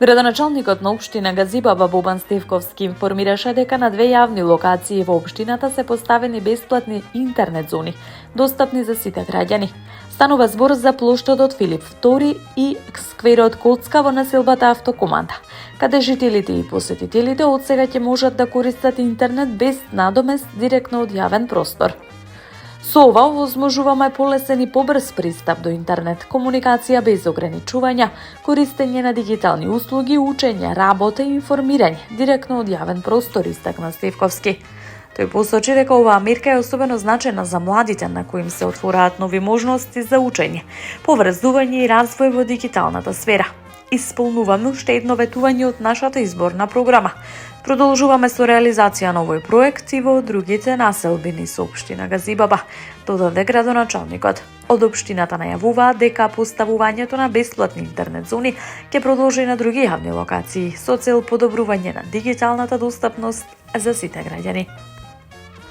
Градоначалникот на општина Газибаба Бобан Стевковски информираше дека на 2 јавни локации во општината се поставени бесплатни интернет зони, достапни за сите граѓани. Станува збор за плоштадот Филип II и скверот Коцка во населбата Автокоманда, каде жителите и посетителите одсега ќе можат да користат интернет без надомест директно од јавен простор. Со ова овозможуваме полесен и побрз пристап до интернет, комуникација без ограничувања, користење на дигитални услуги, учење, работа и информирање директно од јавен простор, истакна Стевковски. Тој посочи дека оваа мерка е особено значена за младите на кои им се отвораат нови можности за учење, поврзување и развој во дигиталната сфера. Исполнуваме уште едно ветување од нашата изборна програма. Продолжуваме со реализација на овој проект и во другите населбини со општина Газибаба, додаде градоначалникот. Од општината најавуваат дека поставувањето на бесплатни интернет зони ќе продолжи на други јавни локации со цел подобрување на дигиталната достапност за сите граѓани.